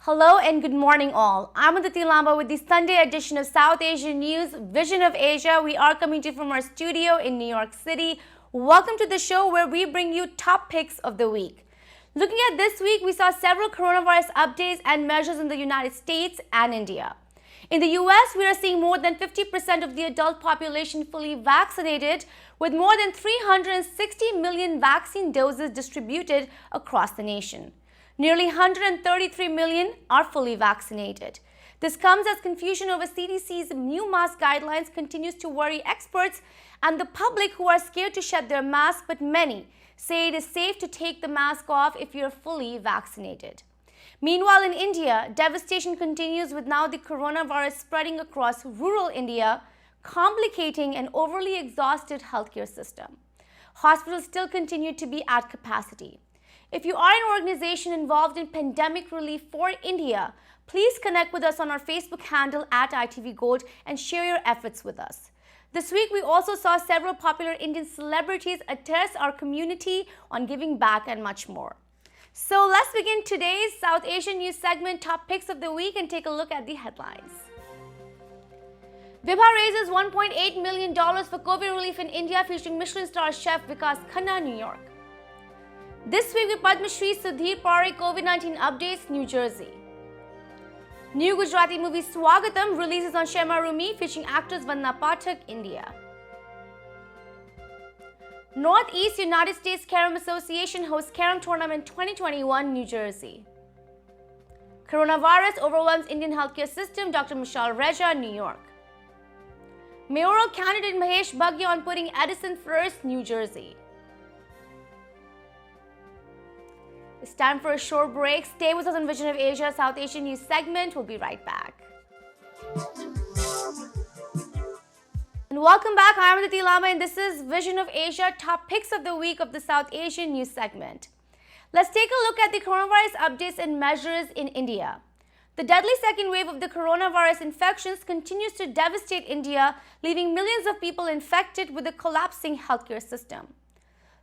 Hello and good morning all. I'm Aditi Lamba with the Sunday edition of South Asian News, Vision of Asia. We are coming to you from our studio in New York City. Welcome to the show where we bring you top picks of the week. Looking at this week, we saw several coronavirus updates and measures in the United States and India. In the US, we are seeing more than 50% of the adult population fully vaccinated, with more than 360 million vaccine doses distributed across the nation. Nearly 133 million are fully vaccinated. This comes as confusion over CDC's new mask guidelines continues to worry experts and the public who are scared to shed their mask, but many say it is safe to take the mask off if you're fully vaccinated. Meanwhile, in India, devastation continues with now the coronavirus spreading across rural India, complicating an overly exhausted healthcare system. Hospitals still continue to be at capacity. If you are an organization involved in pandemic relief for India, please connect with us on our Facebook handle at ITV Gold and share your efforts with us. This week, we also saw several popular Indian celebrities address our community on giving back and much more. So let's begin today's South Asian News segment, Top Picks of the Week, and take a look at the headlines. Vibha raises $1.8 million for COVID relief in India, featuring Michelin-Star chef Vikas, Khanna, New York. This week with Padma Shri, Sudhir, Parikh, COVID-19 updates, New Jersey. New Gujarati movie Swagatam releases on ShemarooME, featuring actors Vandana, Pathak, India. Northeast United States Carrom Association hosts Carrom Tournament 2021, New Jersey. Coronavirus overwhelms Indian healthcare system, Dr. Mishal, Reja, New York. Mayoral candidate Mahesh Bhagia on putting Edison first, New Jersey. It's time for a short break. Stay with us on Vision of Asia, South Asian News segment. We'll be right back. And welcome back. I'm Aditi Lama and this is Vision of Asia, top picks of the week of the South Asian News segment. Let's take a look at the coronavirus updates and measures in India. The deadly second wave of the coronavirus infections continues to devastate India, leaving millions of people infected with a collapsing healthcare system.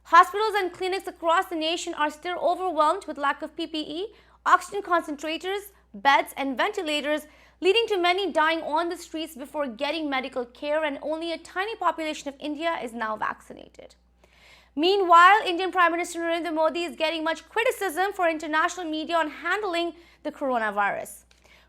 Hospitals and clinics across the nation are still overwhelmed with lack of PPE, oxygen concentrators, beds, and ventilators, leading to many dying on the streets before getting medical care, and only a tiny population of India is now vaccinated. Meanwhile, Indian Prime Minister Narendra Modi is getting much criticism for international media on handling the coronavirus.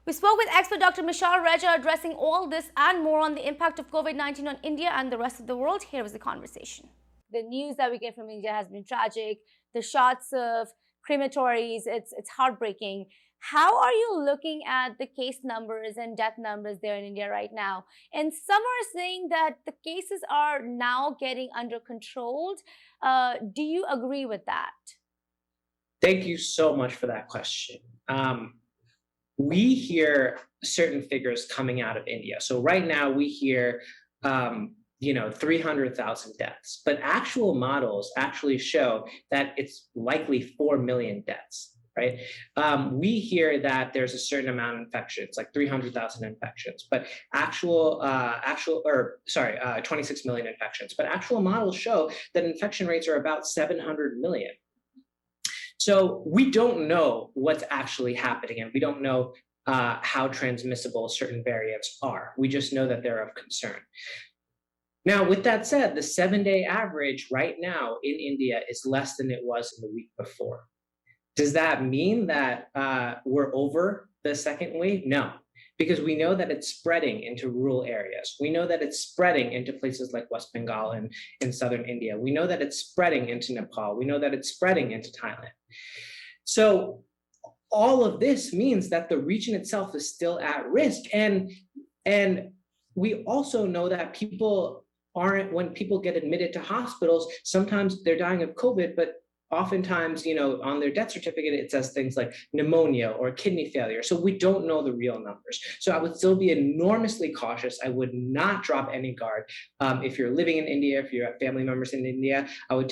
We spoke with expert Dr. Mishal Reja addressing all this and more on the impact of COVID-19 on India and the rest of the world. Here is the conversation. The news that we get from India has been tragic. The shots of crematories, it's heartbreaking. How are you looking at the case numbers and death numbers there in India right now? And some are saying that the cases are now getting under control. Do you agree with that? Thank you so much for that question. We hear certain figures coming out of India. So right now we hear 300,000 deaths, but actual models actually show that it's likely 4 million deaths, right? We hear that there's a certain amount of infections, like 300,000 infections, but 26 million infections, but actual models show that infection rates are about 700 million. So we don't know what's actually happening, and we don't know how transmissible certain variants are. We just know that they're of concern. Now, with that said, the 7-day average right now in India is less than it was in the week before. Does that mean that we're over the second wave? No, because we know that it's spreading into rural areas. We know that it's spreading into places like West Bengal and in southern India. We know that it's spreading into Nepal. We know that it's spreading into Thailand. So all of this means that the region itself is still at risk. And we also know that when people get admitted to hospitals, sometimes they're dying of COVID, but oftentimes, on their death certificate, it says things like pneumonia or kidney failure. So we don't know the real numbers. So I would still be enormously cautious. I would not drop any guard. If you're living in India, if you have family members in India, I would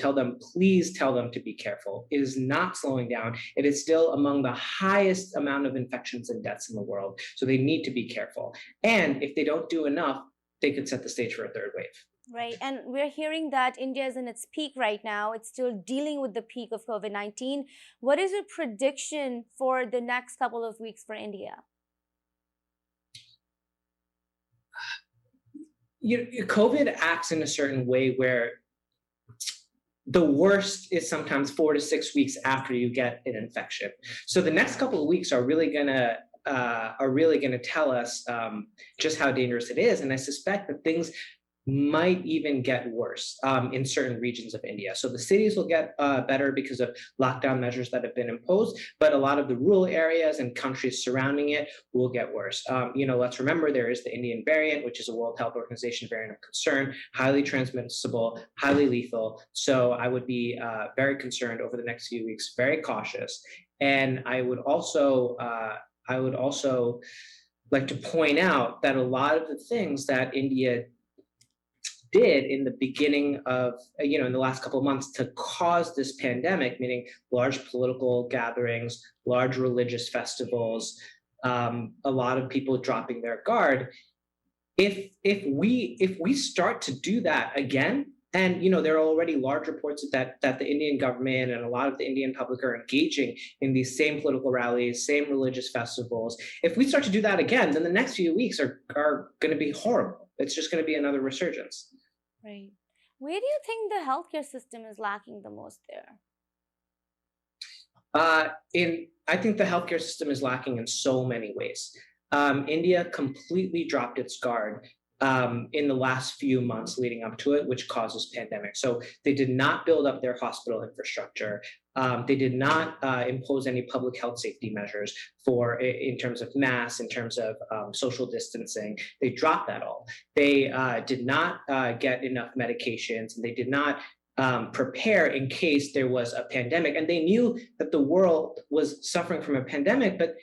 please tell them to be careful. It is not slowing down. It is still among the highest amount of infections and deaths in the world. So they need to be careful. And if they don't do enough, they could set the stage for a third wave. Right. And we're hearing that India is in its peak right now. It's still dealing with the peak of COVID-19. What is your prediction for the next couple of weeks for India? COVID acts in a certain way where the worst is sometimes 4 to 6 weeks after you get an infection. So the next couple of weeks are really gonna tell us just how dangerous it is. And I suspect that things might even get worse in certain regions of India. So the cities will get better because of lockdown measures that have been imposed, but a lot of the rural areas and countries surrounding it will get worse. Let's remember there is the Indian variant, which is a World Health Organization variant of concern, highly transmissible, highly lethal. So I would be very concerned over the next few weeks, very cautious. And I would also like to point out that a lot of the things that India did in the beginning of, in the last couple of months to cause this pandemic, meaning large political gatherings, large religious festivals, a lot of people dropping their guard. If we start to do that again, and there are already large reports that the Indian government and a lot of the Indian public are engaging in these same political rallies, same religious festivals. If we start to do that again, then the next few weeks are going to be horrible. It's just going to be another resurgence. Right. Where do you think the healthcare system is lacking the most there? I think the healthcare system is lacking in so many ways. India completely dropped its guard in the last few months leading up to it, which causes pandemic. So they did not build up their hospital infrastructure. They did not impose any public health safety measures in terms of masks, in terms of social distancing. They dropped that all. They did not get enough medications, and they did not prepare in case there was a pandemic. And they knew that the world was suffering from a pandemic, but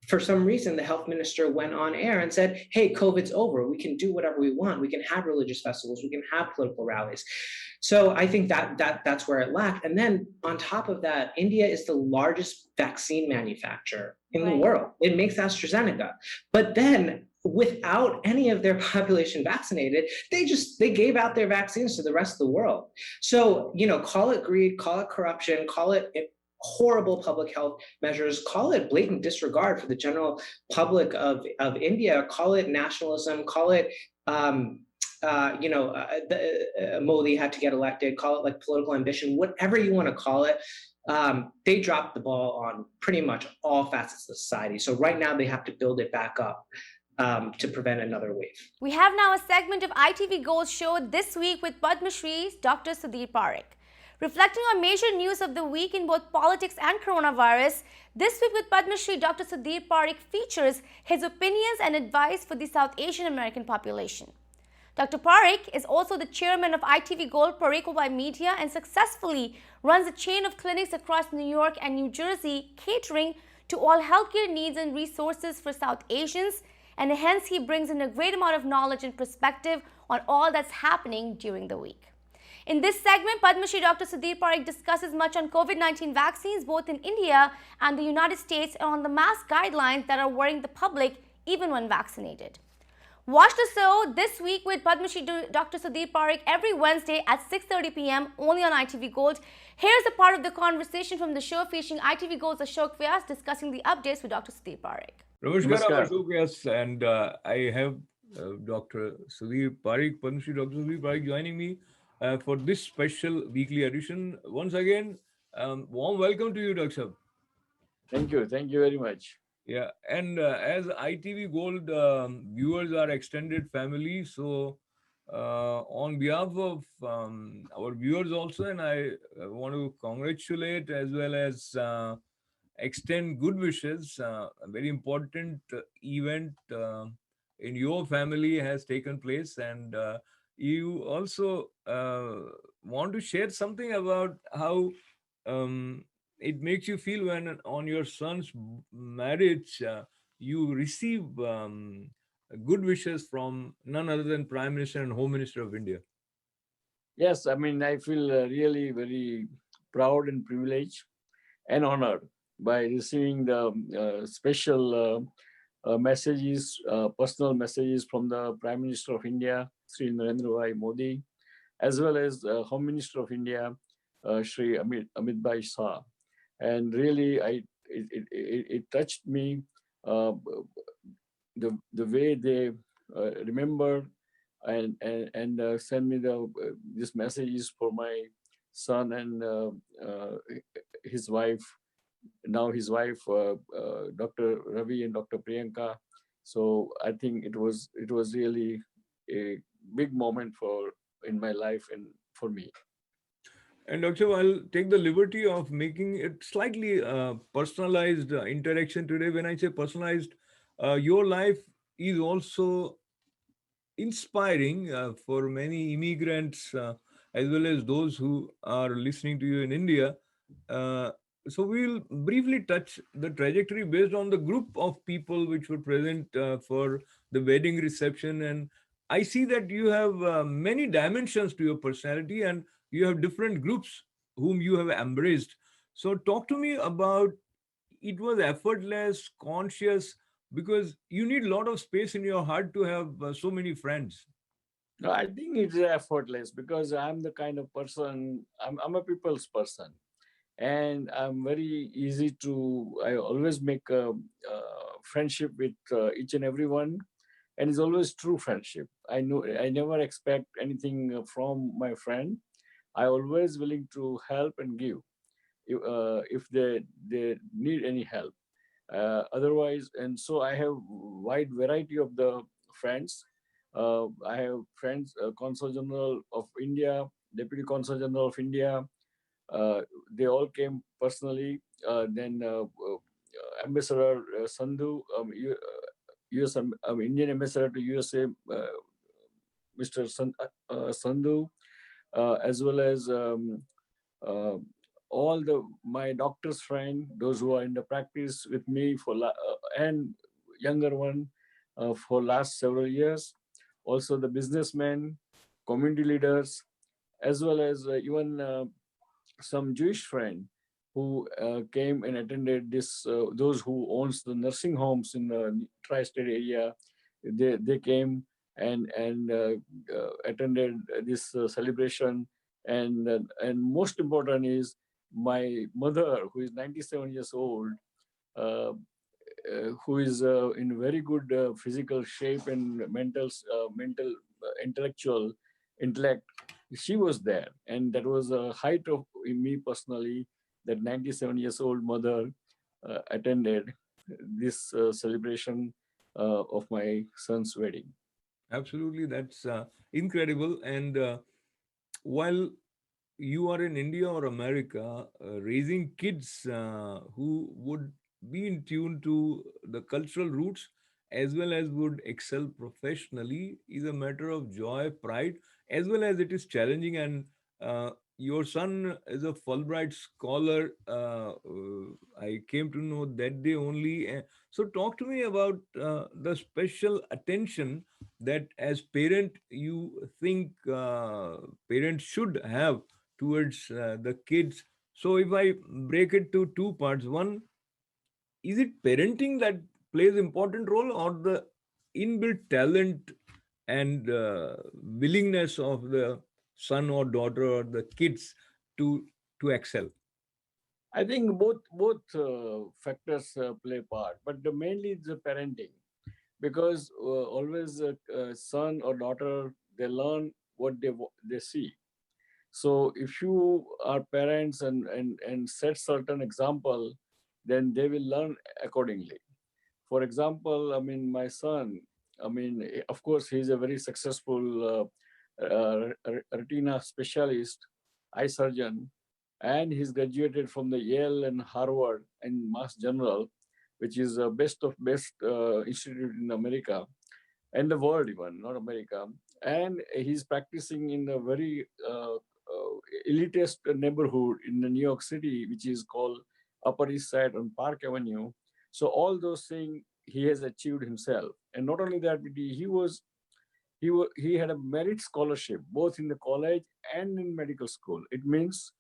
for some reason, the health minister went on air and said, hey, COVID's over. We can do whatever we want. We can have religious festivals. We can have political rallies. So I think that's where it lacked. And then on top of that, India is the largest vaccine manufacturer in the world. It makes AstraZeneca. But then without any of their population vaccinated, they gave out their vaccines to the rest of the world. So, call it greed, call it corruption, call it horrible public health measures, call it blatant disregard for the general public of India, call it nationalism, call it Modi had to get elected, call it like political ambition, whatever you want to call it. They dropped the ball on pretty much all facets of society. So right now they have to build it back up to prevent another wave. We have now a segment of ITV Gold's show This Week with Padma Shri's Dr. Sudhir Parikh. Reflecting on major news of the week in both politics and coronavirus, This Week with Padma Shri, Dr. Sudhir Parikh features his opinions and advice for the South Asian American population. Dr. Parikh is also the chairman of ITV Gold Parikh Media and successfully runs a chain of clinics across New York and New Jersey catering to all healthcare needs and resources for South Asians, and hence he brings in a great amount of knowledge and perspective on all that's happening during the week. In this segment, Padma Shri Dr. Sudhir Parikh discusses much on COVID-19 vaccines both in India and the United States and on the mask guidelines that are worrying the public even when vaccinated. Watch the show This Week with Padma Shri Dr. Sudhir Parikh every Wednesday at 6:30 p.m. only on ITV Gold. Here's a part of the conversation from the show featuring ITV Gold's Ashok Vyas discussing the updates with Dr. Sudhir Parikh. Namaskar, Ashok Vyas, and I have Dr. Sudhir Parikh, Padma Shri Dr. Sudhir Parikh joining me for this special weekly edition. Once again, warm welcome to you, Dr. Sahab. Thank you very much. Yeah, and as ITV Gold viewers are extended family, so on behalf of our viewers also, and I want to congratulate as well as extend good wishes. A very important event in your family has taken place, and you also want to share something about how it makes you feel when on your son's marriage you receive good wishes from none other than Prime Minister and Home Minister of India. Yes, I mean, I feel really very proud and privileged and honored by receiving the special messages, personal messages from the Prime Minister of India, Shri Narendra Bhai Modi, as well as Home Minister of India, Shri Amit Bhai Shah. And really, it touched me uh, the way they remember and send me these messages for my son and his wife, now his wife, Dr. Ravi and Dr. Priyanka. So I think it was really a big moment for in my life and for me. And Doctor, I'll take the liberty of making it slightly personalized interaction today. When I say personalized, your life is also inspiring for many immigrants as well as those who are listening to you in India. Uh, so we'll briefly touch the trajectory based on the group of people which were present for the wedding reception. And I see that you have many dimensions to your personality and you have different groups whom you have embraced. So talk to me about it was effortless, conscious, because you need a lot of space in your heart to have so many friends. No, I think it's effortless because I'm the kind of person, I'm a people's person. And I'm very easy to, I always make a friendship with each and everyone. And it's always true friendship. I know I never expect anything from my friend. I always willing to help and give if they need any help. Otherwise, and so I have wide variety of the friends. I have friends, Consul General of India, Deputy Consul General of India. They all came personally. Then Ambassador Sandhu, US, Indian Ambassador to USA, Mr. Sandhu, as well as uh, all the my doctor's friend, those who are in the practice with me and younger one for last several years. Also the businessmen, community leaders, as well as even some Jewish friend who came and attended this. Those who owns the nursing homes in the tri-state area, they came and attended this celebration. And most important is my mother, who is 97 years old, uh, who is in very good physical shape and mental intellectual intellect. She was there, and that was a height of in me personally, that 97 years old mother attended this celebration of my son's wedding. Absolutely, that's incredible. And while you are in India or America, raising kids who would be in tune to the cultural roots as well as would excel professionally is a matter of joy, pride, as well as it is challenging. And your son is a Fulbright scholar. I came to know that day only. So, talk to me about the special attention that as parent you think parents should have towards the kids. So if I break it to two parts, one, is it parenting that plays important role or the inbuilt talent and willingness of the son or daughter or the kids to to excel? I think both factors play part, but mainly the parenting, because always son or daughter, they learn what they see. So if you are parents and set certain example, then they will learn accordingly. For example, I mean, my son, I mean, of course, he's a very successful retina specialist, eye surgeon, and he's graduated from the Yale and Harvard and Mass General, which is the best of best institute in America and the world, even not America. And he's practicing in a very elitist neighborhood in the New York City, which is called Upper East Side on Park Avenue. So all those things he has achieved himself, and not only that, but he had a merit scholarship both in the college and in medical school. It means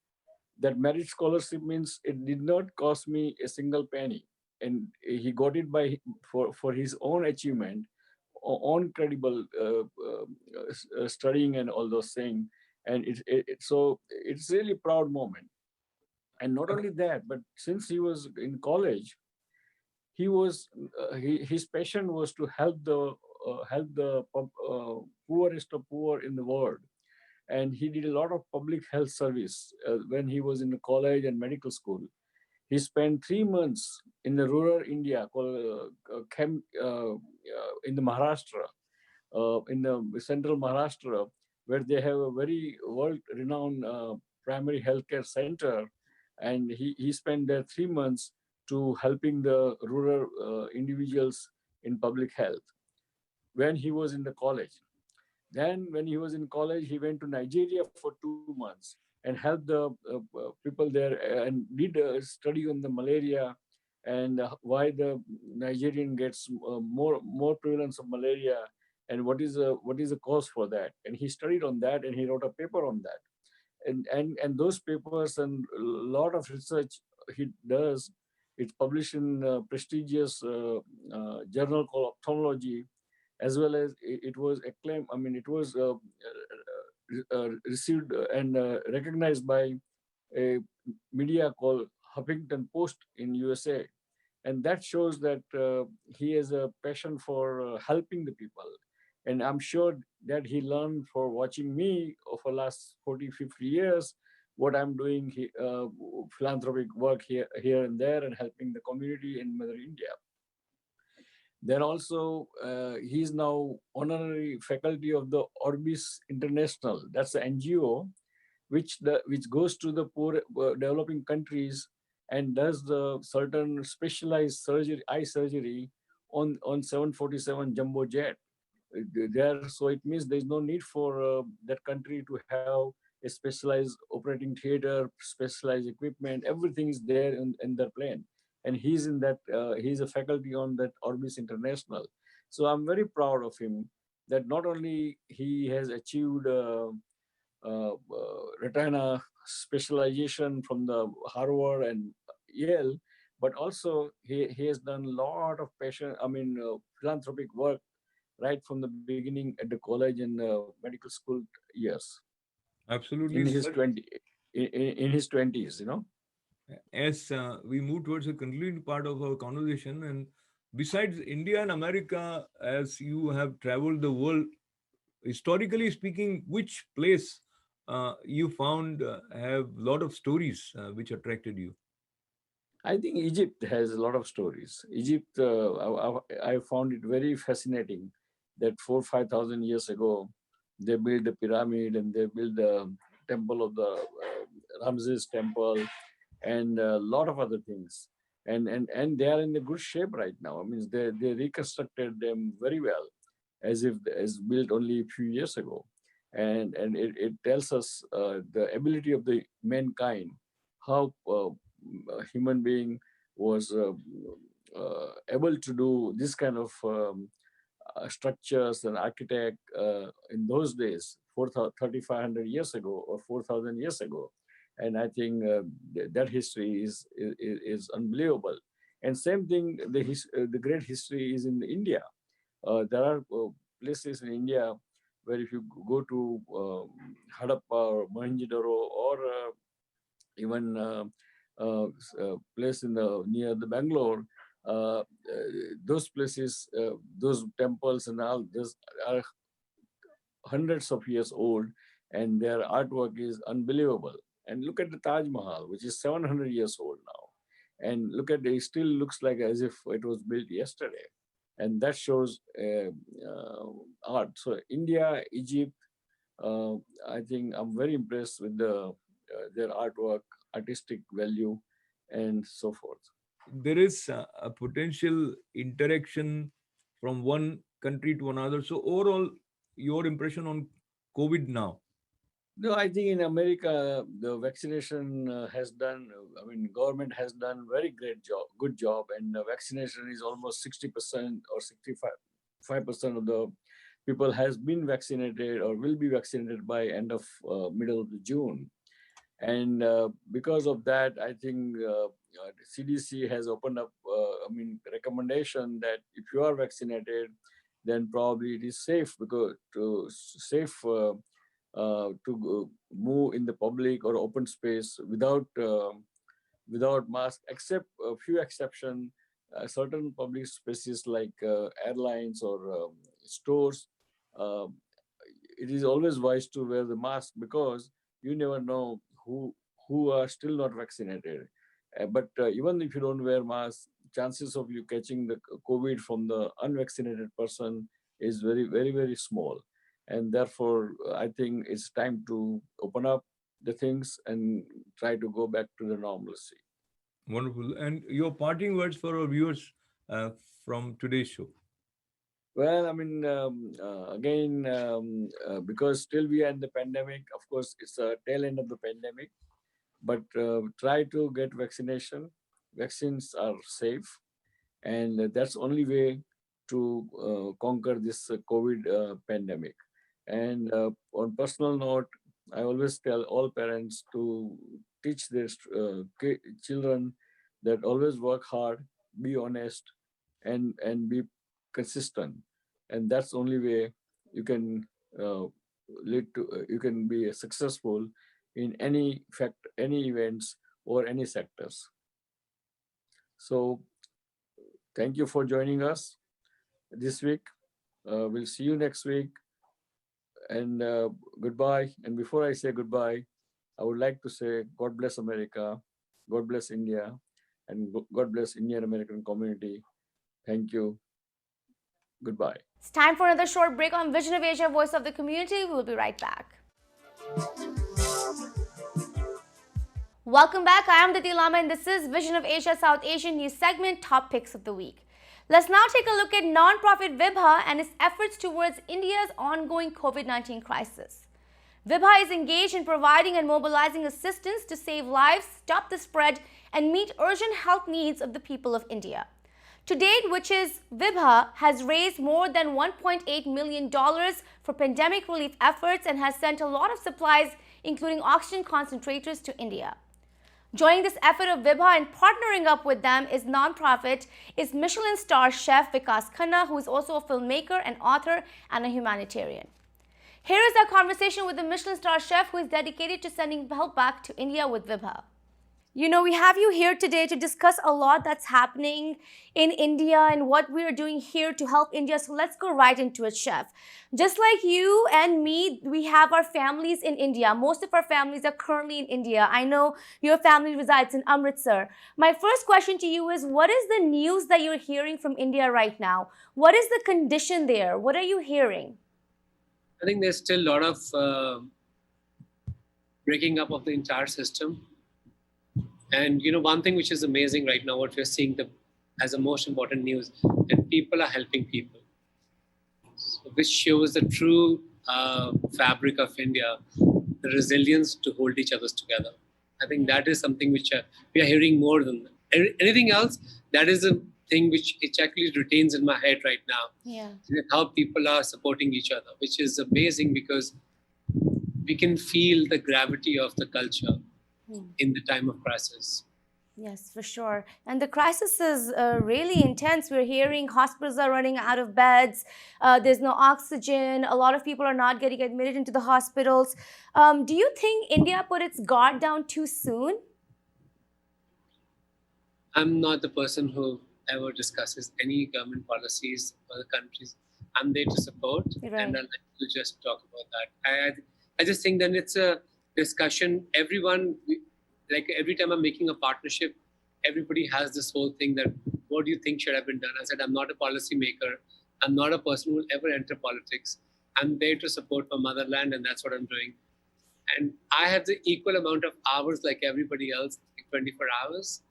that merit scholarship means it did not cost me a single penny, and he got it by for his own achievement, own credible studying and all those things. And so it's really proud moment. And not only that, but since he was in college, he was his passion was to help the poorest of poor in the world, and he did a lot of public health service when he was in the college and medical school. He spent 3 months in the rural India called in the Maharashtra, in the central Maharashtra, where they have a very world-renowned primary healthcare center, and he spent there 3 months to helping the rural individuals in public health when he was in the college. Then, when he was in college, he went to Nigeria for 2 months and helped the people there and did a study on the malaria and why the Nigerian gets more prevalence of malaria and what is the cause for that. And he studied on that and he wrote a paper on that. And those papers and a lot of research he does, it's published in a prestigious journal called Ophthalmology, as well as it was acclaimed. I mean, it was received and recognized by a media called Huffington Post in USA, and that shows that he has a passion for helping the people. And I'm sure that he learned for watching me for last 40, 50 years what I'm doing, philanthropic work here and there, and helping the community in Mother India. Then also, he's now honorary faculty of the Orbis International. That's the NGO, which goes to the poor developing countries and does the certain specialized surgery, eye surgery on 747 jumbo jet. There, so it means there's no need for that country to have a specialized operating theater, specialized equipment. Everything is there in their plane, and he's in that. He's a faculty on that Orbis International. So I'm very proud of him that not only he has achieved retina specialization from the Harvard and Yale, but also he has done a lot of passion. I mean, philanthropic work right from the beginning at the college and medical school years. Absolutely. In his 20s, you know. As we move towards the concluding part of our conversation, and besides India and America, as you have traveled the world, historically speaking, which place you found have a lot of stories which attracted you? I think Egypt has a lot of stories. Egypt, I found it very fascinating that 5,000 years ago, they built the pyramid and they built the temple of the Ramses temple and a lot of other things. And they are in a good shape right now. I mean, they reconstructed them very well, as if as built only a few years ago. And it tells us the ability of the mankind, how a human being was able to do this kind of structures and architect in those days, 3,500 years ago or 4,000 years ago. And I think that history is unbelievable. And same thing, the great history is in India. There are places in India where if you go to Harappa or Mohenjo-daro or even place in the near the Bangalore, those places, those temples and all, those are hundreds of years old, and their artwork is unbelievable. And look at the Taj Mahal, which is 700 years old now, and look at it still looks like as if it was built yesterday, and that shows art. So India, Egypt, I think I'm very impressed with their artwork, artistic value, and so forth. There is a potential interaction from one country to another. So overall, your impression on COVID now? No, I think in America the vaccination has done. I mean, government has done very great job, good job, and the vaccination is almost 60% or 65% of the people has been vaccinated or will be vaccinated by end of middle of June. And because of that, I think the CDC has opened up, recommendation that if you are vaccinated, then probably it is safe because to move in the public or open space without mask, except a few exceptions. Certain public spaces like airlines or stores, uh, it is always wise to wear the mask because you never know who are still not vaccinated. But even if you don't wear mask, chances of you catching the COVID from the unvaccinated person is very, very, very small. And therefore, I think it's time to open up the things and try to go back to the normalcy. Wonderful. And your parting words for our viewers uh, from today's show? Well, again, because still we are in the pandemic, of course, it's a tail end of the pandemic, but try to get vaccination. Vaccines are safe, and that's only way to conquer this COVID pandemic. And on personal note, I always tell all parents to teach their children that always work hard, be honest, and be consistent, and that's the only way you can uh, lead to you can be successful in any events or any sectors. So thank you for joining us this week. We'll see you next week, and goodbye. And before I say goodbye, I would like to say God bless America, God bless India, and God bless Indian American community. Thank you. Goodbye. It's time for another short break on Vision of Asia, Voice of the Community. We'll be right back. Welcome back. I am Diti Lama, and this is Vision of Asia South Asian News segment, Top Picks of the Week. Let's now take a look at non-profit Vibha and its efforts towards India's ongoing COVID-19 crisis. Vibha is engaged in providing and mobilizing assistance to save lives, stop the spread, and meet urgent health needs of the people of India. To date, Vibha has raised more than $1.8 million for pandemic relief efforts and has sent a lot of supplies, including oxygen concentrators, to India. Joining this effort of Vibha and partnering up with them is Michelin-Star chef Vikas Khanna, who is also a filmmaker, an author, and a humanitarian. Here is our conversation with the Michelin-Star chef who is dedicated to sending help back to India with Vibha. You know, we have you here today to discuss a lot that's happening in India and what we are doing here to help India. So let's go right into it, Chef. Just like you and me, we have our families in India. Most of our families are currently in India. I know your family resides in Amritsar. My first question to you is, what is the news that you're hearing from India right now? What is the condition there? What are you hearing? I think there's still a lot of breaking up of the entire system. And one thing which is amazing right now, what we're seeing as the most important news, that people are helping people, which shows the true fabric of India, the resilience to hold each other together. I think that is something which we are hearing more than anything else. That is a thing which it actually retains in my head right now. Yeah. How people are supporting each other, which is amazing because we can feel the gravity of the culture in the time of crisis. Yes, for sure. And the crisis is really intense. We're hearing hospitals are running out of beds. There's no oxygen. A lot of people are not getting admitted into the hospitals. Do you think India put its guard down too soon? I'm not the person who ever discusses any government policies for the countries. I'm there to support, Right. and I'd like to just talk about that. I just think that it's a discussion. Everyone, like every time I'm making a partnership, everybody has this whole thing that, what do you think should have been done? I said, I'm not a policy maker. I'm not a person who will ever enter politics. I'm there to support my motherland, and that's what I'm doing. And I have the equal amount of hours like everybody else, like 24 hours.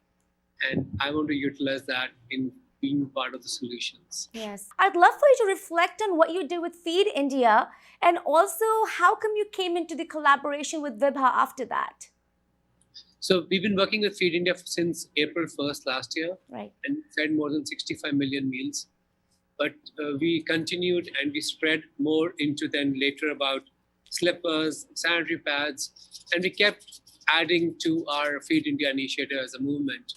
And I want to utilize that in being part of the solutions. Yes. I'd love for you to reflect on what you did with Feed India and also how come you came into the collaboration with Vibha after that? So we've been working with Feed India since April 1st last year, Right. and fed more than 65 million meals. But we continued and we spread more into then later about slippers, sanitary pads, and we kept adding to our Feed India initiative as a movement.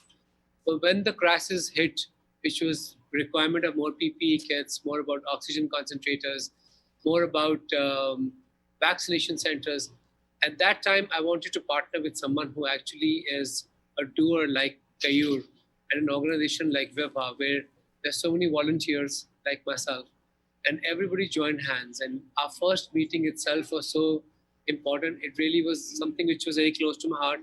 But when the crisis hit, which was requirement of more PPE kits, more about oxygen concentrators, more about vaccination centers, at that time, I wanted to partner with someone who actually is a doer like Kayur and an organization like Vibha, where there's so many volunteers like myself, and everybody joined hands. And our first meeting itself was so important. It really was something which was very close to my heart.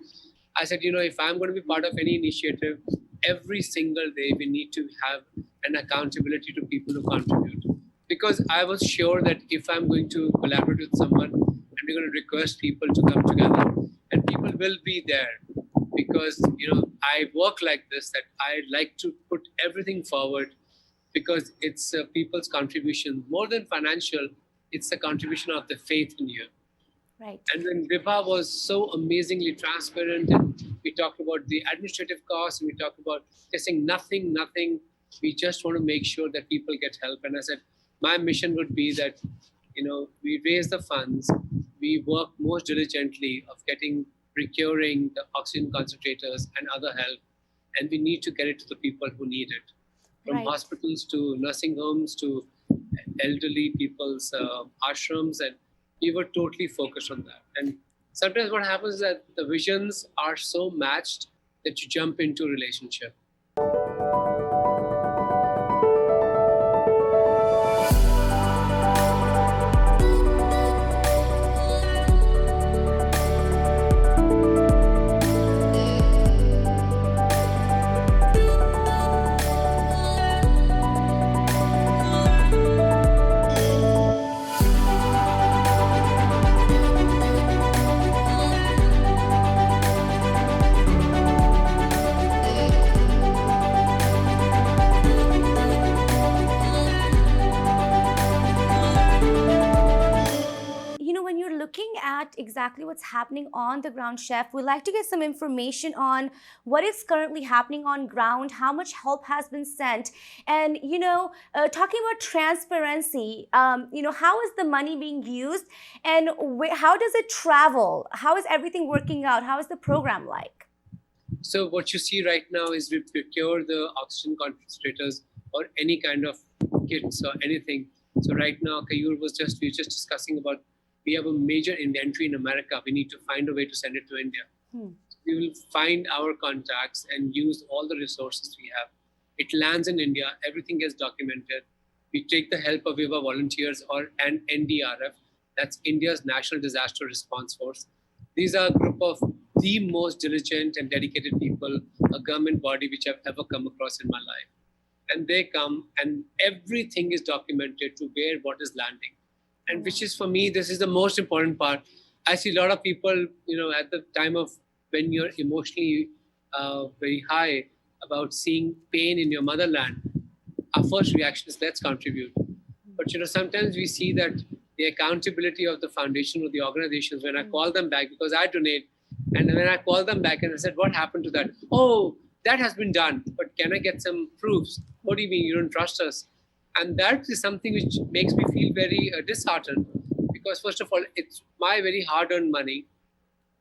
I said, if I'm going to be part of any initiative, every single day we need to have an accountability to people who contribute. Because I was sure that if I'm going to collaborate with someone and we're going to request people to come together, and people will be there, because I work like this, that I like to put everything forward, because it's people's contribution more than financial. It's the contribution of the faith in you. Right. And then Vibha was so amazingly transparent, and we talked about the administrative costs, and we talked about saying nothing. We just want to make sure that people get help. And I said, my mission would be that, we raise the funds, we work most diligently of procuring the oxygen concentrators and other help, and we need to get it to the people who need it. From Right. hospitals to nursing homes to elderly people's ashrams, and we were totally focused on that. And sometimes what happens is that the visions are so matched that you jump into a relationship. When you're looking at exactly what's happening on the ground, Chef, we'd like to get some information on what is currently happening on ground, how much help has been sent, and talking about transparency, how is the money being used, and how does it travel? How is everything working out? How is the program like? So what you see right now is we procure the oxygen concentrators or any kind of kits or anything. So right now, Kayur we were just discussing about, we have a major inventory in America. We need to find a way to send it to India. We will find our contacts and use all the resources we have. It lands in India. Everything gets documented. We take the help of Vibha volunteers and NDRF. That's India's National Disaster Response Force. These are a group of the most diligent and dedicated people, a government body which I've ever come across in my life. And they come and everything is documented to where what is landing. And which is, for me, this is the most important part. I see a lot of people, at the time of when you're emotionally very high about seeing pain in your motherland, our first reaction is let's contribute. But sometimes we see that the accountability of the foundation or the organizations, when I call them back, because I donate, and when I call them back and I said, what happened to that? Oh, that has been done, but can I get some proofs? What do you mean you don't trust us? And that is something which makes me feel very disheartened, because first of all, it's my very hard-earned money,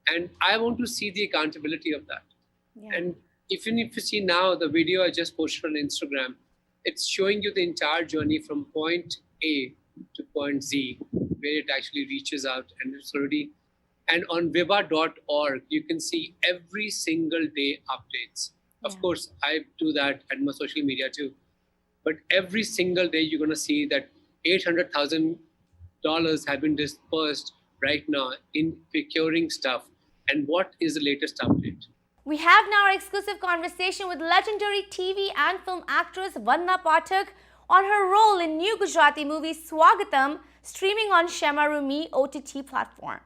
and I want to see the accountability of that. Yeah. And even if you see now the video I just posted on Instagram, it's showing you the entire journey from point A to point Z, where it actually reaches out, and it's already. And on vibha.org, you can see every single day updates. Of Yeah. course, I do that at my social media too. But every single day, you're going to see that $800,000 have been dispersed right now in procuring stuff. And what is the latest update? We have now our exclusive conversation with legendary TV and film actress Vandana Pathak on her role in new Gujarati movie Swagatam, streaming on ShemarooME OTT platform.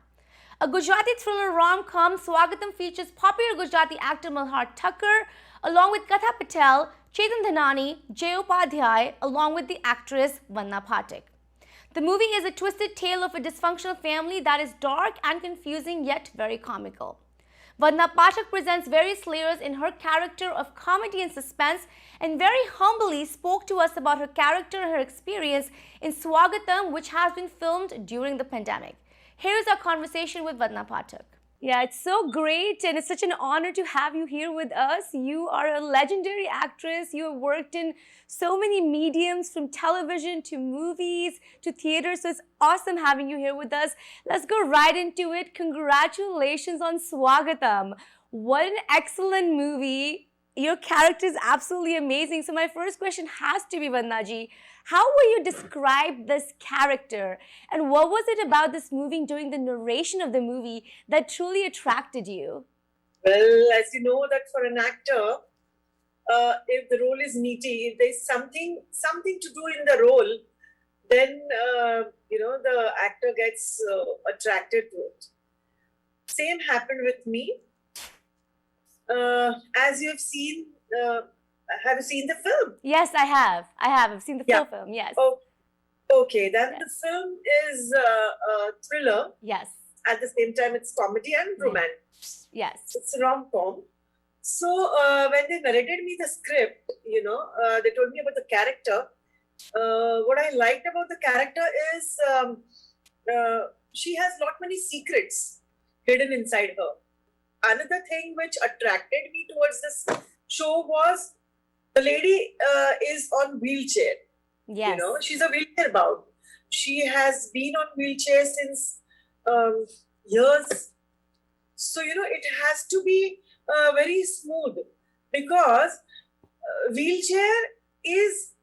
A Gujarati thriller rom-com, Swagatam features popular Gujarati actor Malhar Thakur along with Katha Patel, Chetan Dhanani, Jay Upadhyay, along with the actress Vandana Pathak. The movie is a twisted tale of a dysfunctional family that is dark and confusing yet very comical. Vandana Pathak presents various layers in her character of comedy and suspense and very humbly spoke to us about her character and her experience in Swagatam, which has been filmed during the pandemic. Here's our conversation with Vandana Pathak. Yeah, it's so great and it's such an honor to have you here with us. You are a legendary actress. You have worked in so many mediums, from television to movies to theater. So it's awesome having you here with us. Let's go right into it. Congratulations on Swagatam. What an excellent movie. Your character is absolutely amazing. So my first question has to be, Vandana, how will you describe this character? And what was it about this movie during the narration of the movie that truly attracted you? Well, as you know, that for an actor, if the role is meaty, if there's something to do in the role, then the actor gets attracted to it. Same happened with me. As you have seen, have you seen the film? Yes, I have. I've seen the full film. Yes. Oh, okay. Then the film is a thriller. Yes. At the same time, it's comedy and romance. Yes. It's a rom-com. So when they narrated me the script, they told me about the character. What I liked about the character is she has lot many secrets hidden inside her. Another thing which attracted me towards this show was the lady is on wheelchair. Yes. She's a wheelchair bound. She has been on wheelchair since years. So, it has to be very smooth because wheelchair is,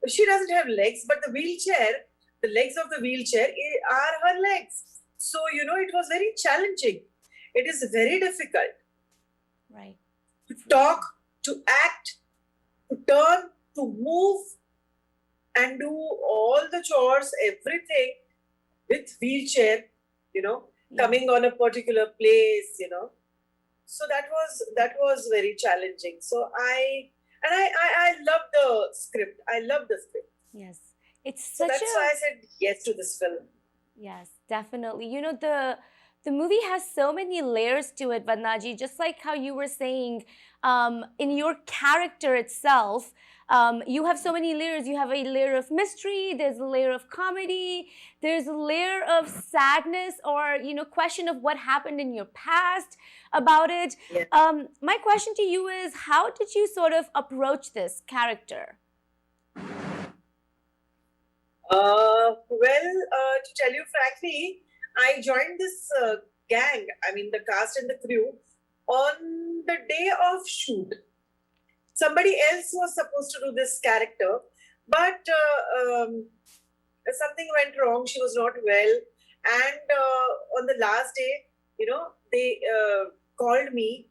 she doesn't have legs, but the legs of the wheelchair are her legs. So, it was very challenging. It is very difficult. Right. To talk, to act, to turn, to move, and do all the chores, everything with wheelchair, coming on a particular place, So that was very challenging. So I love the script. I love the script. Yes. It's So such that's why I said yes to this film. Yes, definitely. The movie has so many layers to it, Vandana, just like how you were saying, in your character itself, you have so many layers. You have a layer of mystery, there's a layer of comedy, there's a layer of sadness or, question of what happened in your past about it. Yeah. My question to you is, how did you sort of approach this character? To tell you frankly, I joined this gang, the cast and the crew, on the day of shoot. Somebody else was supposed to do this character, but something went wrong. She was not well. And on the last day, they called me,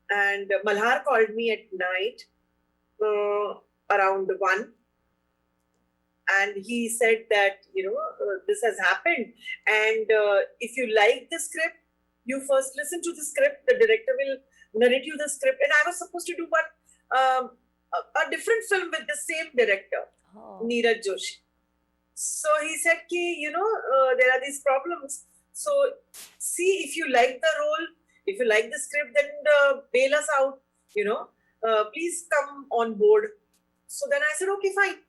and Malhar called me at night around 1. And he said that, this has happened. And if you like the script, you first listen to the script. The director will narrate you the script. And I was supposed to do a different film with the same director, Neeraj Joshi. So he said, there are these problems. So see, if you like the role, if you like the script, then bail us out, please come on board. So then I said, okay, fine.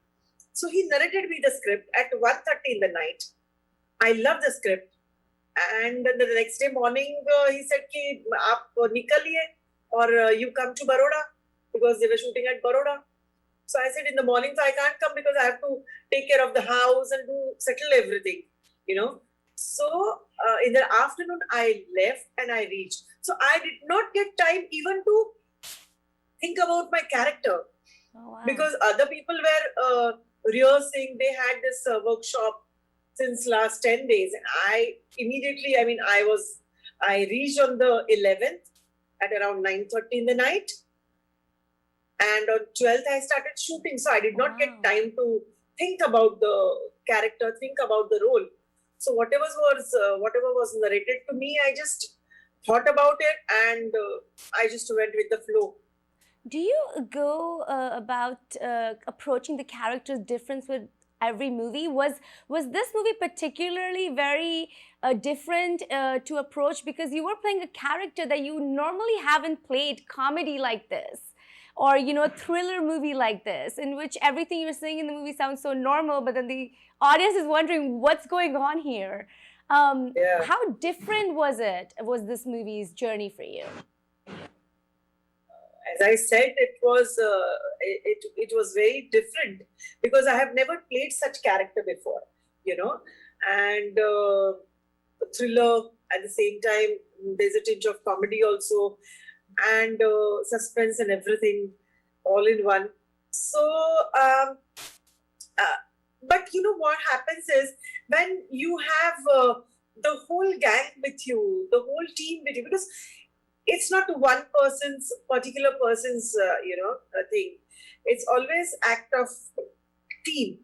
So he narrated me the script at 1:30 in the night. I love the script. And the next day morning, he said, ki, aap nikaliye or you come to Baroda, because they were shooting at Baroda. So I said, in the morning, I can't come because I have to take care of the house and settle everything, So in the afternoon, I left and I reached. So I did not get time even to think about my character. Oh, wow. Because other people were rehearsing. They had this workshop since last 10 days. And I immediately, I reached on the 11th at around 9:30 in the night. And on 12th, I started shooting. So I did not get time to think about the character, think about the role. So whatever was narrated to me, I just thought about it and I just went with the flow. Do you go about approaching the characters different with every movie? Was this movie particularly very different to approach because you were playing a character that you normally haven't played comedy like this, or a thriller movie like this, in which everything you're saying in the movie sounds so normal, but then the audience is wondering what's going on here. How different was this movie's journey for you? As I said, it was very different because I have never played such character before, and thriller at the same time. There's a tinge of comedy also, and suspense and everything all in one. So, but what happens is when you have the whole gang with you, the whole team with you, because it's not one particular person's, thing. It's always act of team.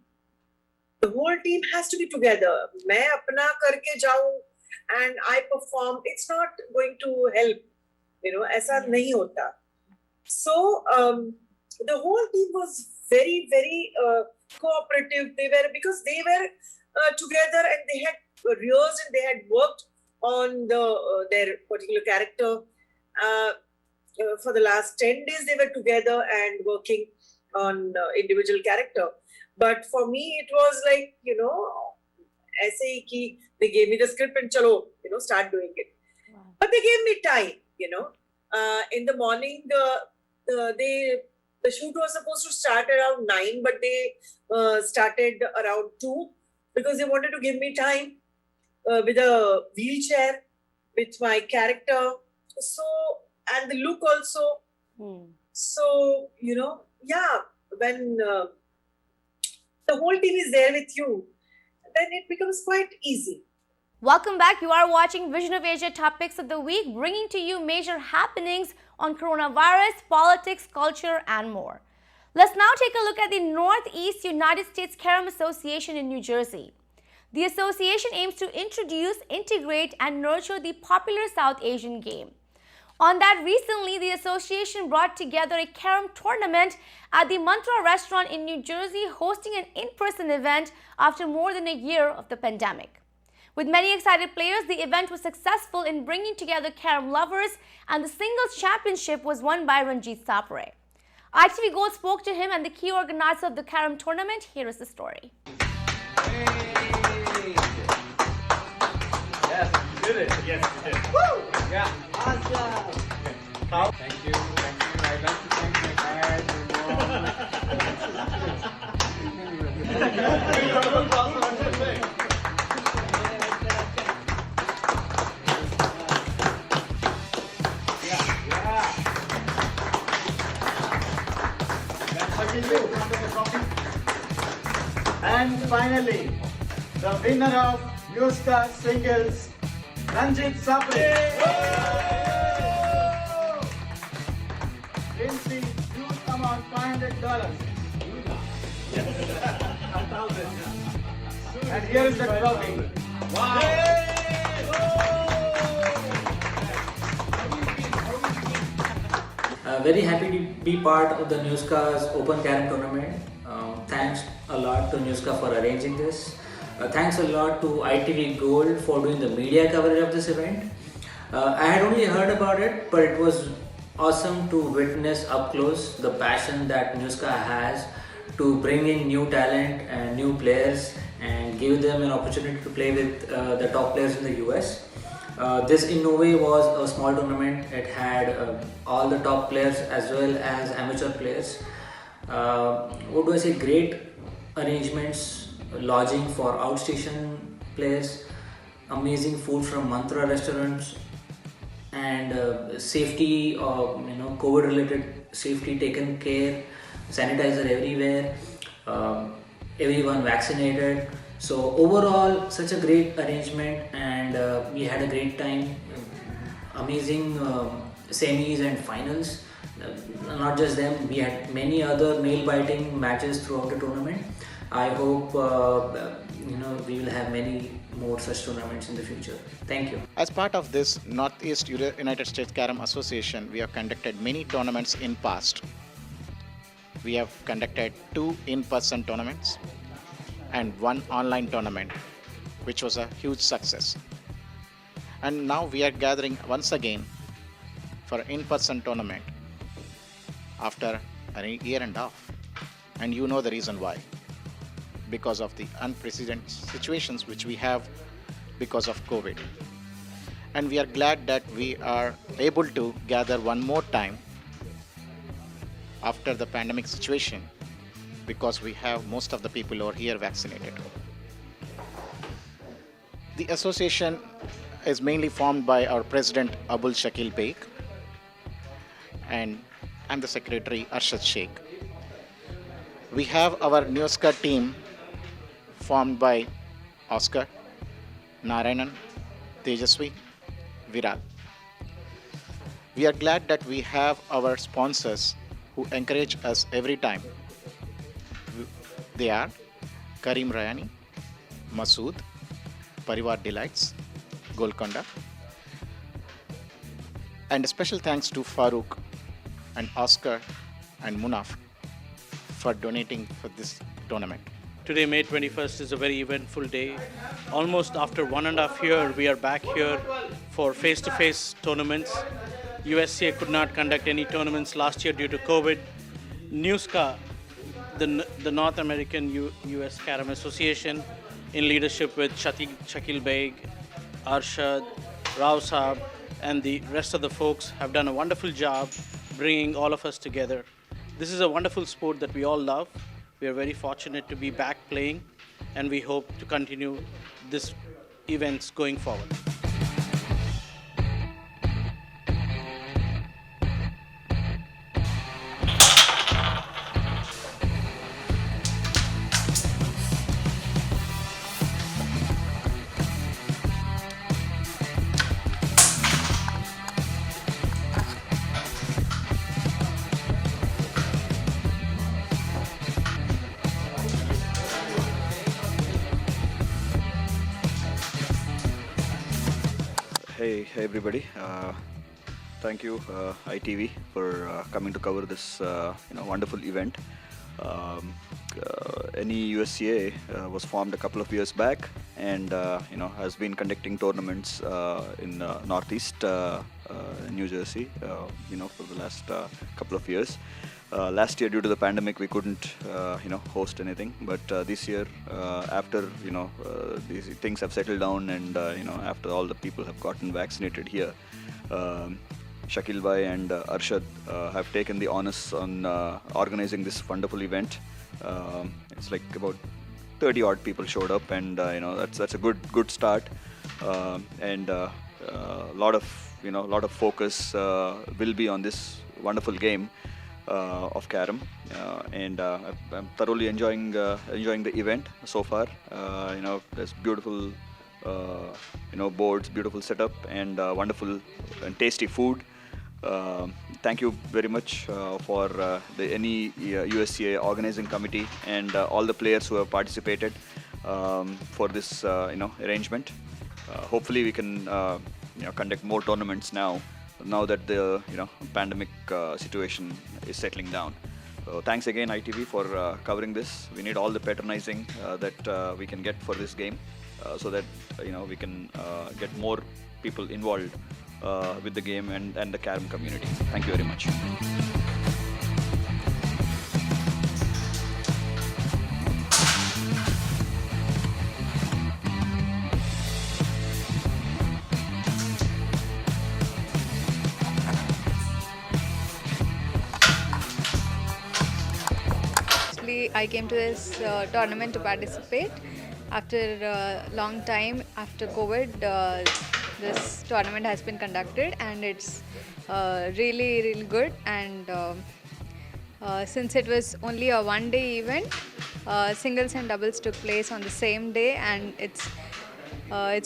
The whole team has to be together. मैं अपना करके जाऊं and I perform. It's not going to help. ऐसा नहीं होता. So the whole team was very, very cooperative. Because they were together and they had rehearsed and they had worked on their particular character. For the last 10 days they were together and working on individual character. But for me it was like, ऐसे ही कि they gave me the script and chalo, start doing it. Wow. But they gave me time, in the morning the shoot was supposed to start around 9, but they started around 2 because they wanted to give me time with a wheelchair, with my character. So, and the look also. So, when the whole team is there with you, then it becomes quite easy. Welcome back. You are watching Vision of Asia Topics of the Week, bringing to you major happenings on coronavirus, politics, culture, and more. Let's now take a look at the Northeast United States Carrom Association in New Jersey. The association aims to introduce, integrate, and nurture the popular South Asian game. On that, recently, the association brought together a Carrom tournament at the Mantra restaurant in New Jersey, hosting an in-person event after more than a year of the pandemic. With many excited players, the event was successful in bringing together Carrom lovers, and the singles championship was won by Ranjit Sapre. ITV Gold spoke to him and the key organizer of the Carrom tournament. Here is the story. Hey. Yes, you did it. Yes, you did. Woo! Yeah. Awesome. Thank you. I'd like to thank my dad, And finally, the winner of Newscar Singles, Ranjit Sapre. Wins the huge amount, $500. And here is the trophy. Wow. Very happy to be part of the Newscar's Open Carrom tournament. Thanks a lot to Newscar for arranging this. Thanks a lot to ITV Gold for doing the media coverage of this event. I had only heard about it, but it was awesome to witness up close the passion that Newscar has to bring in new talent and new players and give them an opportunity to play with the top players in the US. This in no way was a small tournament. It had all the top players as well as amateur players. What do I say? Great arrangements, lodging for outstation players, amazing food from Mantra restaurants, and safety, COVID related safety taken care, sanitizer everywhere, everyone vaccinated. So overall, such a great arrangement, and we had a great time. Amazing semis and finals. Not just them, we had many other nail-biting matches throughout the tournament. I hope we will have many more such tournaments in the future. Thank you. As part of this Northeast United States Carrom Association, we have conducted many tournaments in past. We have conducted 2 in-person tournaments and 1 online tournament, which was a huge success. And now we are gathering once again for an in-person tournament after a year and a half. And you know the reason why. Because of the unprecedented situations which we have because of COVID. And we are glad that we are able to gather one more time after the pandemic situation, because we have most of the people over here vaccinated. The association is mainly formed by our president Abul Shakil Beg, and I'm the secretary Arshad Sheikh. We have our Newska team formed by Oscar, Narayanan, Tejaswi, Viral. We are glad that we have our sponsors who encourage us every time. They are Karim Rayani, Masood, Parivar Delights, Golconda. And a special thanks to Farooq and Oscar and Munaf for donating for this tournament. Today, May 21st, is a very eventful day. Almost after 1.5 years, we are back here for face-to-face tournaments. USCA could not conduct any tournaments last year due to COVID. Newska, the North American US Carrom Association, in leadership with Shakil Beg, Arshad, Rao Saab, and the rest of the folks, have done a wonderful job bringing all of us together. This is a wonderful sport that we all love. We are very fortunate to be back playing, and we hope to continue this events going forward. Hey everybody! Thank you ITV for coming to cover this wonderful event. USCA was formed a couple of years back, and has been conducting tournaments in Northeast New Jersey for the last couple of years. Last year, due to the pandemic, we couldn't host anything, but this year, after these things have settled down, and after all the people have gotten vaccinated here, Shakil Bhai and Arshad have taken the onus on organizing this wonderful event. It's like about 30 odd people showed up, and that's a good start. And a lot of focus will be on this wonderful game of Carrom, and I'm thoroughly enjoying the event so far. There's beautiful boards, beautiful setup, and wonderful and tasty food. Thank you very much for the USCA organizing committee and all the players who have participated for this arrangement. Hopefully we can conduct more tournaments now that the pandemic situation is settling down. So thanks again ITV for covering this. We need all the patronizing that we can get for this game, so that we can get more people involved with the game and the Carrom community. Thank you very much. I came to this tournament to participate after a long time after COVID. This tournament has been conducted, and it's really good. And since it was only a one-day event, singles and doubles took place on the same day, and it's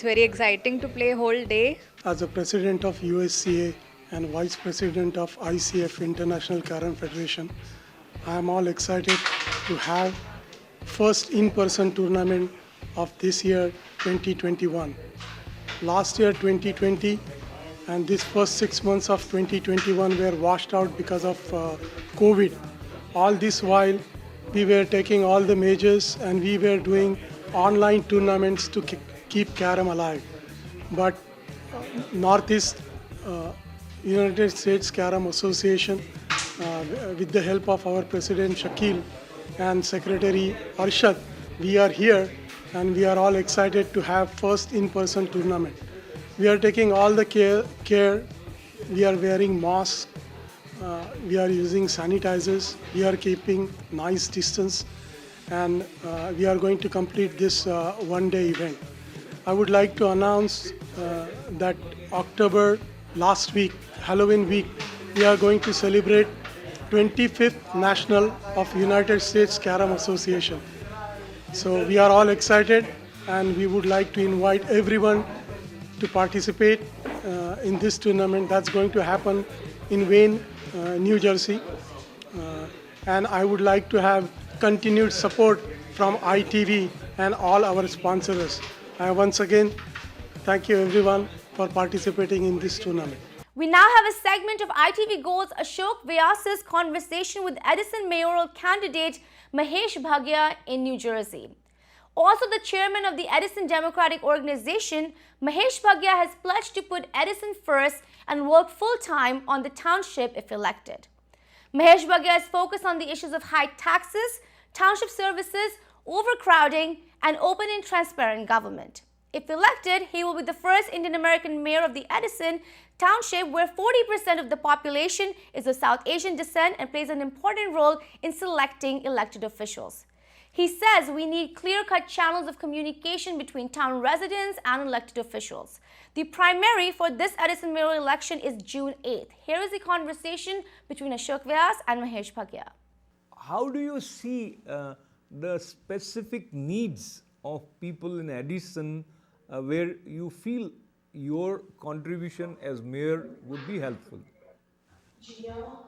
very exciting to play whole day. As the president of USCA and vice president of ICF International Carrom Federation, I am all excited to have first in-person tournament of this year, 2021. Last year, 2020, and this first 6 months of 2021 were washed out because of COVID. All this while, we were taking all the measures and we were doing online tournaments to keep Carrom alive. But Northeast United States Carrom Association, with the help of our President Shakil and Secretary Arshad, we are here and we are all excited to have first in-person tournament. We are taking all the care. We are wearing masks. We are using sanitizers. We are keeping nice distance, and we are going to complete this one-day event. I would like to announce that October last week, Halloween week, we are going to celebrate 25th National of United States Carrom Association. So we are all excited, and we would like to invite everyone to participate in this tournament that's going to happen in Wayne, New Jersey. And I would like to have continued support from ITV and all our sponsors. Once again, thank you everyone for participating in this tournament. We now have a segment of ITV Gold's Ashok Vyas's conversation with Edison mayoral candidate Mahesh Bhagia in New Jersey. Also the chairman of the Edison Democratic Organization, Mahesh Bhagia has pledged to put Edison first and work full-time on the township if elected. Mahesh Bhagia has focused on the issues of high taxes, township services, overcrowding, and open and transparent government. If elected, he will be the first Indian American mayor of the Edison township, where 40% of the population is of South Asian descent and plays an important role in selecting elected officials. He says we need clear-cut channels of communication between town residents and elected officials. The primary for this Edison mayoral election is June 8th. Here is the conversation between Ashok Vyas and Mahesh Bhagia. How do you see the specific needs of people in Edison where you feel your contribution as mayor would be helpful?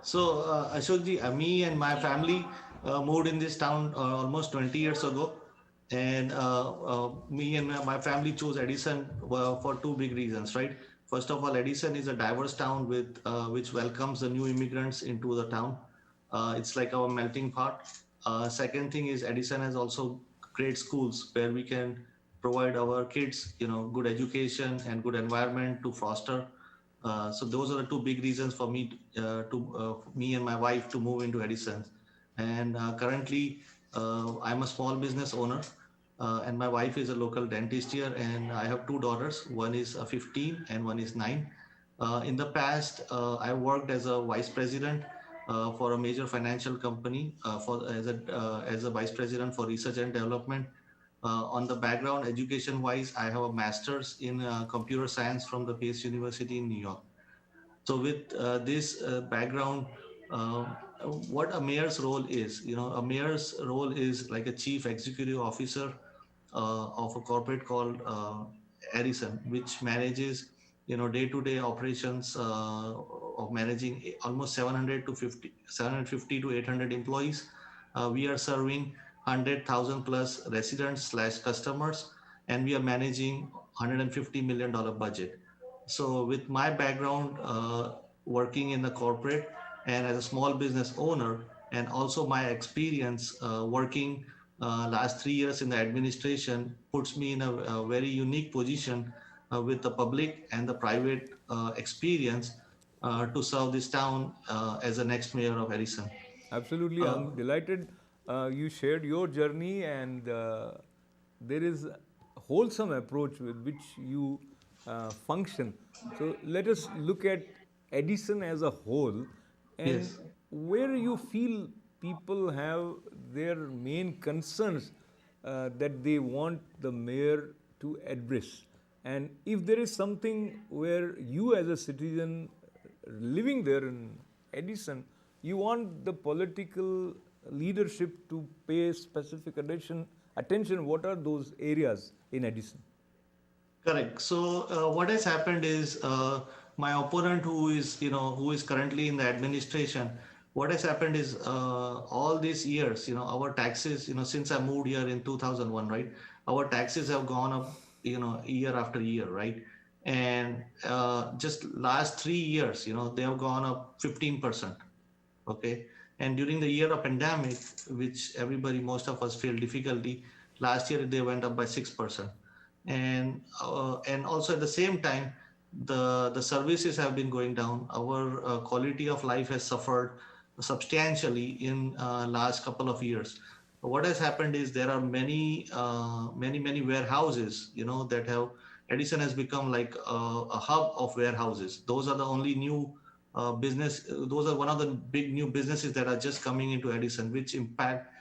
So, Ashokji, me and my family moved in this town almost 20 years ago. And me and my family chose Edison for two big reasons, right? First of all, Edison is a diverse town with which welcomes the new immigrants into the town. It's like our melting pot. Second thing is Edison has also great schools where we can provide our kids, good education and good environment to foster. So those are the two big reasons for me me and my wife to move into Edison. And currently, I'm a small business owner, and my wife is a local dentist here, and I have two daughters. One is 15 and one is 9. In the past, I worked as a vice president for a major financial company as a vice president for research and development. On the background, education-wise, I have a master's in computer science from the Pace University in New York. So with this background, what a mayor's role is, a mayor's role is like a chief executive officer of a corporate called Edison, which manages, day-to-day operations of managing almost 750 to 800 employees. We are serving 100,000 plus residents / customers, and we are managing $150 million budget. So with my background working in the corporate and as a small business owner, and also my experience working last 3 years in the administration puts me in a very unique position with the public and the private experience to serve this town as the next mayor of Edison. Absolutely, I'm delighted you shared your journey, and there is a wholesome approach with which you function. So let us look at Edison as a whole, and Yes. where you feel people have their main concerns that they want the mayor to address. And if there is something where you as a citizen living there in Edison, you want the political leadership to pay specific attention, what are those areas in Edison? Correct. So what has happened is my opponent, who is currently in the administration, what has happened is all these years, our taxes, since I moved here in 2001, right? Our taxes have gone up, year after year, right? And just last 3 years, they have gone up 15%. Okay. And during the year of pandemic, which most of us feel difficulty, last year they went up by 6%. And also at the same time, the services have been going down. Our quality of life has suffered substantially in last couple of years. What has happened is there are many warehouses, that have, Edison has become like a hub of warehouses. Those are the only new those are one of the big new businesses that are just coming into Edison, which impact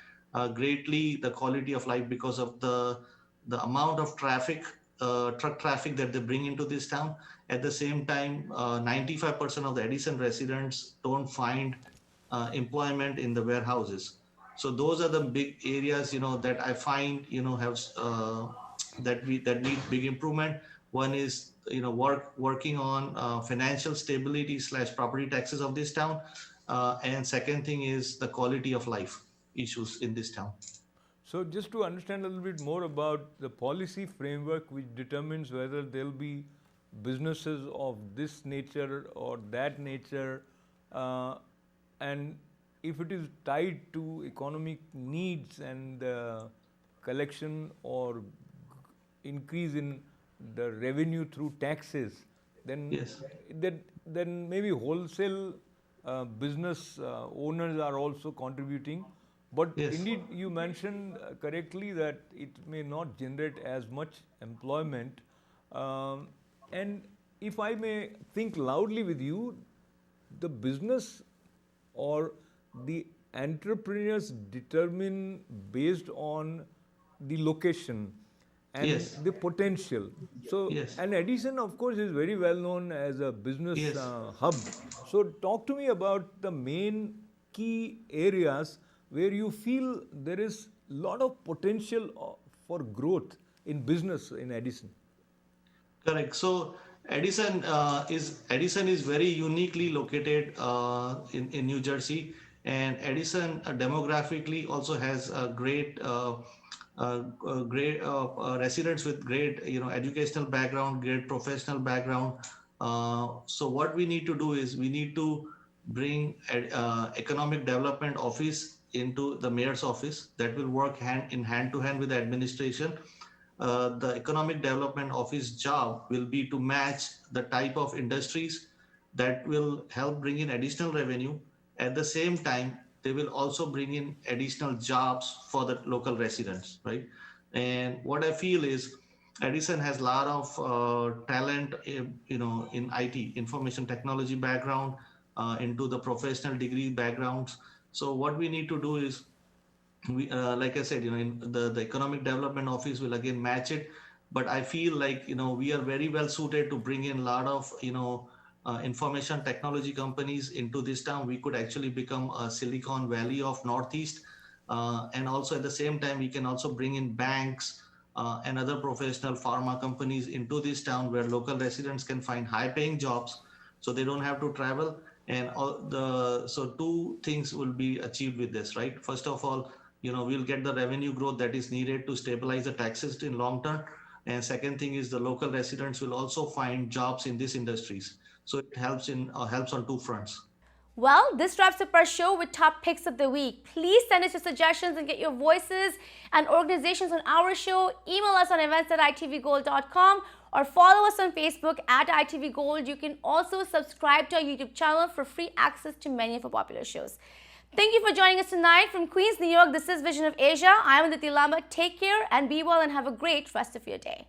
greatly the quality of life because of the amount of traffic, truck traffic that they bring into this town. At the same time, 95% of the Edison residents don't find employment in the warehouses. So those are the big areas, that I find, have that need big improvement. One is, working on financial stability / property taxes of this town. And second thing is the quality of life issues in this town. So just to understand a little bit more about the policy framework which determines whether there'll be businesses of this nature or that nature, and if it is tied to economic needs and collection or increase in the revenue through taxes, then yes, then maybe wholesale business owners are also contributing. But yes, indeed, you mentioned correctly that it may not generate as much employment. And if I may think loudly with you, the business or the entrepreneurs determine based on the location and yes, the potential. So, yes, and Edison, of course, is very well known as a business yes, hub. So, talk to me about the main key areas where you feel there is a lot of potential for growth in business in Edison. Correct. So Edison is very uniquely located in New Jersey, and Edison demographically also has a great residents with great educational background, great professional background. So what we need to do is we need to bring economic development office into the mayor's office that will work hand to hand with the administration. The economic development office job will be to match the type of industries that will help bring in additional revenue. At the same time, they will also bring in additional jobs for the local residents, right? And what I feel is Edison has a lot of talent, in IT, information technology background, into the professional degree backgrounds. So what we need to do is, we, like I said, in the economic development office will again match it. But I feel like, we are very well suited to bring in a lot of, information technology companies into this town. We could actually become a Silicon Valley of Northeast. And also at the same time, we can also bring in banks and other professional pharma companies into this town where local residents can find high paying jobs so they don't have to travel. And so two things will be achieved with this, right? First of all, we'll get the revenue growth that is needed to stabilize the taxes in long term. And second thing is the local residents will also find jobs in these industries. So it helps on two fronts. Well, this wraps up our show with top picks of the week. Please send us your suggestions and get your voices and organizations on our show. Email us on events@itvgold.com or follow us on Facebook @itvgold. You can also subscribe to our YouTube channel for free access to many of our popular shows. Thank you for joining us tonight from Queens, New York. This is Vision of Asia. I'm Aditi Lamba. Take care and be well and have a great rest of your day.